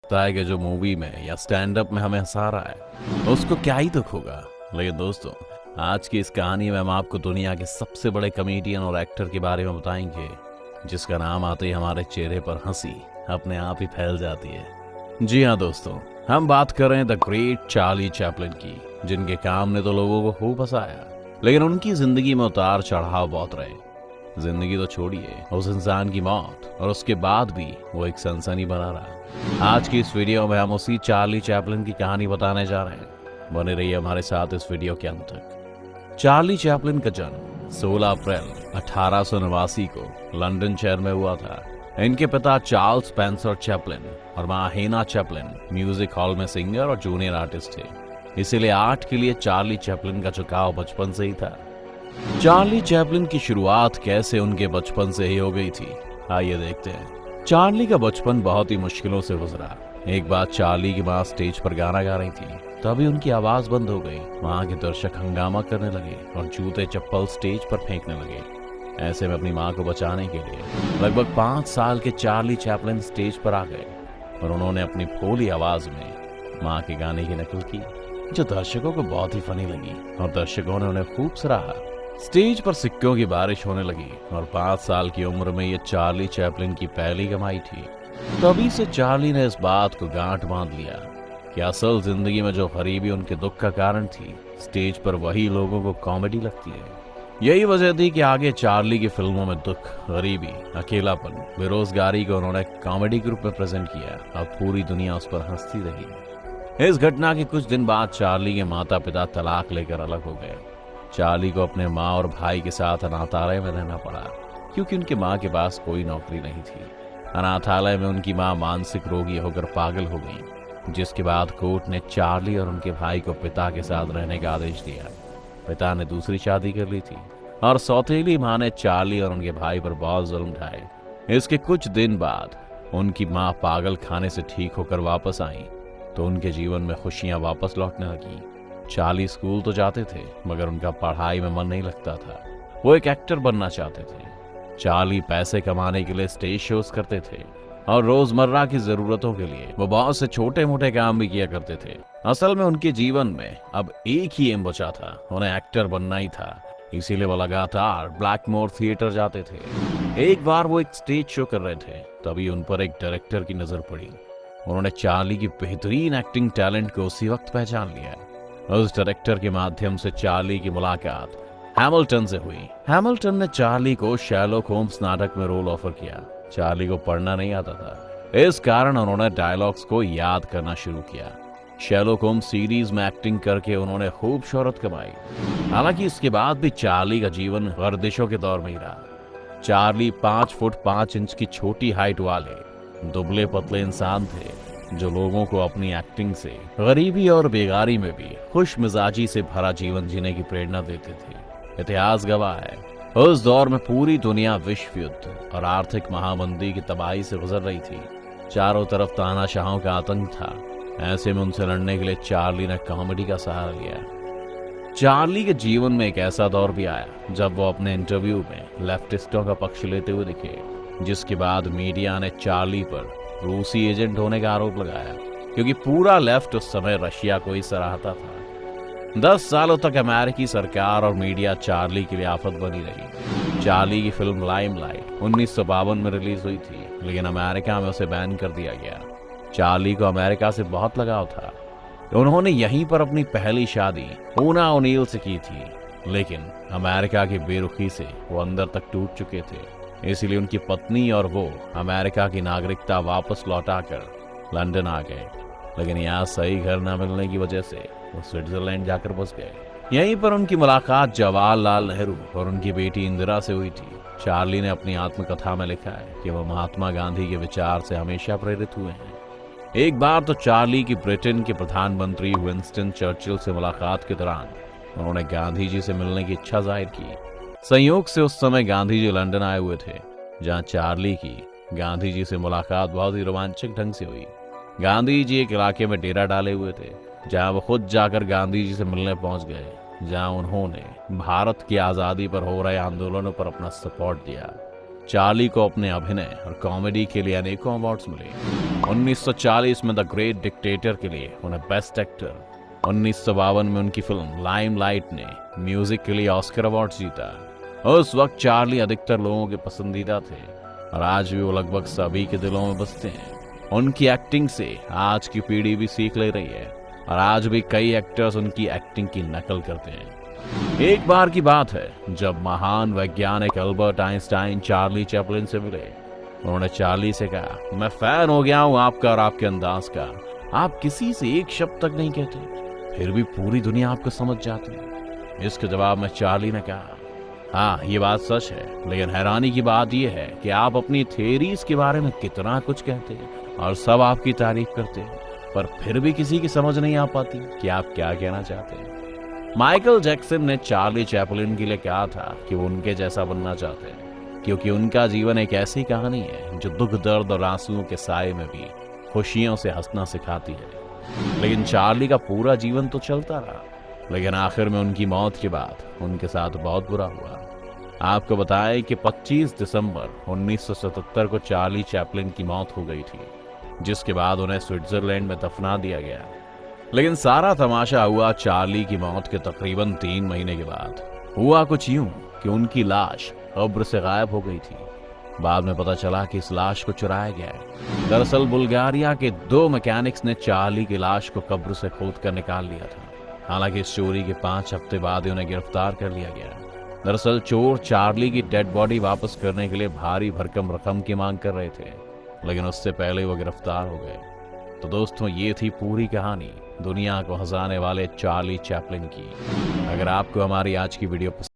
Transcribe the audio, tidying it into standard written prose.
लगता है कि जो मूवी में या स्टैंड अप में हमें हंसा रहा है उसको क्या ही दुख होगा। लेकिन दोस्तों, आज की इस कहानी में हम आपको दुनिया के सबसे बड़े कॉमेडियन और एक्टर के बारे में बताएंगे, जिसका नाम आते ही हमारे चेहरे पर हंसी अपने आप ही फैल जाती है। जी हाँ दोस्तों, हम बात कर रहे हैं द ग्रेट चार्ली चैपलिन की, जिनके काम ने तो लोगों को खूब हंसाया, लेकिन उनकी जिंदगी में उतार चढ़ाव बहुत रहे। जिंदगी तो छोड़िए, उस इंसान की मौत और उसके बाद भी वो एक सनसनी बना रहा। आज की इस वीडियो में हम उसी चार्ली चैपलिन की कहानी बताने जा रहे हैं। बने रहिए हमारे साथ इस वीडियो के अंत तक। चार्ली चैपलिन का जन्म 16 अप्रैल 1889 को लंदन शहर में हुआ था। इनके पिता चार्ल्स स्पेंसर चैपलिन और मां हेना चैपलिन म्यूजिक हॉल में सिंगर और जूनियर आर्टिस्ट थे, इसीलिए आर्ट के लिए चार्ली चैपलिन का झुकाव बचपन से ही था। चार्ली चैपलिन की शुरुआत कैसे उनके बचपन से ही हो गई थी, आइए देखते हैं। चार्ली का बचपन बहुत ही मुश्किलों से गुजरा। एक बार चार्ली की माँ स्टेज पर गाना गा रही थी, तभी उनकी आवाज बंद हो गई। वहां के दर्शक हंगामा करने लगे और जूते चप्पल स्टेज पर फेंकने लगे। ऐसे में अपनी माँ को बचाने के लिए लगभग 5 साल के चार्ली चैपलिन स्टेज पर आ गए और उन्होंने अपनी भोली आवाज में माँ के गाने की नकल की, जो दर्शकों को बहुत ही फनी लगी और दर्शकों ने उन्हें खूब सराहा। स्टेज पर सिक्कों की बारिश होने लगी और 5 साल की उम्र में ये चार्ली चैपलिन की पहली कमाई थी। तभी से चार्ली ने इस बात को गांठ बांध लिया कि असल जिंदगी में जो गरीबी उनके दुख का कारण थी, स्टेज पर वही लोगों को कॉमेडी लगती है। यही वजह थी कि आगे चार्ली की फिल्मों में दुख, गरीबी, अकेलापन, बेरोजगारी को उन्होंने कॉमेडी के रूप में प्रेजेंट किया और पूरी दुनिया उस पर हंसती रही। इस घटना के कुछ दिन बाद चार्ली के माता पिता तलाक लेकर अलग हो गए। चार्ली को अपने माँ और भाई के साथ अनाथालय में रहना पड़ा, क्योंकि उनकी माँ के पास कोई नौकरी नहीं थी। अनाथालय में उनकी माँ मानसिक रोगी होकर पागल हो गई, जिसके बाद कोर्ट ने चार्ली और उनके भाई को पिता के साथ रहने का आदेश दिया। पिता ने दूसरी शादी कर ली थी और सौतेली माँ ने चार्ली और उनके भाई पर बहुत जुल्म ढाए। इसके कुछ दिन बाद उनकी माँ पागल खाने से ठीक होकर वापस आई, तो उनके जीवन में खुशियां वापस लौटने लगी। चार्ली स्कूल तो जाते थे, मगर उनका पढ़ाई में मन नहीं लगता था। वो एक एक्टर बनना चाहते थे। चार्ली पैसे कमाने के लिए स्टेज शोज करते थे और रोजमर्रा की जरूरतों के लिए वो बहुत से छोटे मोटे काम भी किया करते थे। असल में उनके जीवन में अब एक ही एम बचा था, उन्हें एक्टर बनना ही था। इसीलिए वो लगातार ब्लैकमोर थिएटर जाते थे। एक बार वो एक स्टेज शो कर रहे थे, तभी उन पर एक डायरेक्टर की नजर पड़ी। उन्होंने चार्ली की बेहतरीन एक्टिंग टैलेंट को उसी वक्त पहचान लिया। उस डायरेक्टर के माध्यम से चार्ली की मुलाकात हैमिल्टन से हुई। हैमिल्टन ने चार्ली को शर्लॉक होम्स नाटक में रोल ऑफर किया। चार्ली को पढ़ना नहीं आता था, इस कारण उन्होंने डायलॉग्स को याद करना शुरू किया। शर्लॉक होम्स सीरीज में एक्टिंग करके उन्होंने खूब शोहरत कमाई। हालांकि इसके बाद भी चार्ली का जीवन गर्दिशों के दौर में ही रहा। चार्ली 5 फुट 5 इंच की छोटी हाइट वाले दुबले पतले इंसान थे, जो लोगों को अपनी एक्टिंग से गरीबी और बेगारी में भी खुश मिजाजी से भरा जीवन जीने की प्रेरणा देते थे। इतिहास गवाह है, उस दौर में पूरी दुनिया विश्व युद्ध और आर्थिक महामंदी की तबाही से गुजर रही थी। चारों तरफ तानाशाहों का आतंक था। ऐसे में उनसे लड़ने के लिए चार्ली ने कॉमेडी का सहारा लिया। चार्ली के जीवन में एक ऐसा दौर भी आया जब वो अपने इंटरव्यू में लेफ्टिस्टों का पक्ष लेते हुए दिखे, जिसके बाद मीडिया ने चार्ली पर रूसी एजेंट होने का आरोप लगाया, क्योंकि पूरा लेफ्ट उस समय रशिया को ही सराहता था। 10 सालों तक अमेरिकी सरकार और मीडिया चार्ली के लिए आफत बनी रही। चार्ली की फिल्म लाइमलाइट 1952 में रिलीज हुई थी, लेकिन अमेरिका में उसे बैन कर दिया गया। चार्ली को अमेरिका से बहुत लगाव था। उन्होंने यहीं पर अपनी पहली शादी ओना ओनील से की थी, लेकिन अमेरिका की बेरुखी से वो अंदर तक टूट चुके थे। इसलिए उनकी पत्नी और वो अमेरिका की नागरिकता वापस लौटाकर लंदन आ गए, लेकिन यहाँ सही घर न मिलने की वजह से वो स्विट्जरलैंड जाकर बस गए। यहीं पर उनकी मुलाकात जवाहरलाल नेहरू और उनकी बेटी इंदिरा से हुई थी। चार्ली ने अपनी आत्मकथा में लिखा है कि वो महात्मा गांधी के विचार से हमेशा प्रेरित हुए हैं। एक बार तो चार्ली की ब्रिटेन के प्रधानमंत्री विंस्टन चर्चिल से मुलाकात के दौरान उन्होंने गांधी जी से मिलने की इच्छा जाहिर की। संयोग से उस समय गांधी जी लंदन आए हुए थे, जहां चार्ली की गांधी जी से मुलाकात बहुत ही रोमांचक ढंग से हुई। गांधी जी एक इलाके में डेरा डाले हुए थे, जहां वो खुद जाकर गांधी जी से मिलने पहुंच गए, जहां उन्होंने भारत की आजादी पर हो रहे आंदोलनों पर अपना सपोर्ट दिया। चार्ली को अपने अभिनय और कॉमेडी के लिए अनेकों अवार्ड्स मिले। 1940 में द ग्रेट डिक्टेटर के लिए उन्हें बेस्ट एक्टर, 1952 में उनकी फिल्म लाइमलाइट ने म्यूजिक के लिए ऑस्कर अवार्ड जीता। उस वक्त चार्ली अधिकतर लोगों के पसंदीदा थे और आज भी वो लगभग सभी के दिलों में बसते हैं। उनकी एक्टिंग से आज की पीढ़ी भी सीख ले रही है और आज भी कई एक्टर्स उनकी एक्टिंग की नकल करते हैं। एक बार की बात है जब महान वैज्ञानिक अल्बर्ट आइंस्टाइन चार्ली चैपलिन से मिले। उन्होंने चार्ली से कहा, मैं फैन हो गया हूं आपका और आपके अंदाज का। आप किसी से एक शब्द तक नहीं कहते, फिर भी पूरी दुनिया आपको समझ जाती है। इसके जवाब में चार्ली ने कहा, हाँ ये बात सच है, लेकिन हैरानी की बात यह है कि आप अपनी थ्योरीज के बारे में कितना कुछ कहते हैं और सब आपकी तारीफ करते हैं, पर फिर भी किसी की समझ नहीं आ पाती कि आप क्या कहना चाहते हैं। माइकल जैक्सन ने चार्ली चैपलिन के लिए कहा था कि वो उनके जैसा बनना चाहते हैं, क्योंकि उनका जीवन एक ऐसी कहानी है जो दुख, दर्द और आंसुओं के साए में भी खुशियों से हंसना सिखाती है। लेकिन चार्ली का पूरा जीवन तो चलता रहा, लेकिन आखिर में उनकी मौत के बाद उनके साथ बहुत बुरा हुआ। आपको बताएं कि 25 दिसंबर 1977 को चार्ली चैपलिन की मौत हो गई थी, जिसके बाद उन्हें स्विट्जरलैंड में दफना दिया गया। लेकिन सारा तमाशा हुआ चार्ली की मौत के तकरीबन 3 महीने के बाद। हुआ कुछ यूं कि उनकी लाश कब्र से गायब हो गई थी। बाद में पता चला कि इस लाश को चुराया गया है। दरअसल बुल्गारिया के 2 मैकेनिक्स ने चार्ली की लाश को कब्र से खोद कर निकाल लिया था। हालांकि इस चोरी के 5 हफ्ते बाद ही उन्हें गिरफ्तार कर लिया गया। दरअसल चोर चार्ली की डेड बॉडी वापस करने के लिए भारी भरकम रकम की मांग कर रहे थे, लेकिन उससे पहले वो गिरफ्तार हो गए। तो दोस्तों, ये थी पूरी कहानी दुनिया को हंसाने वाले चार्ली चैपलिन की। अगर आपको हमारी आज की वीडियो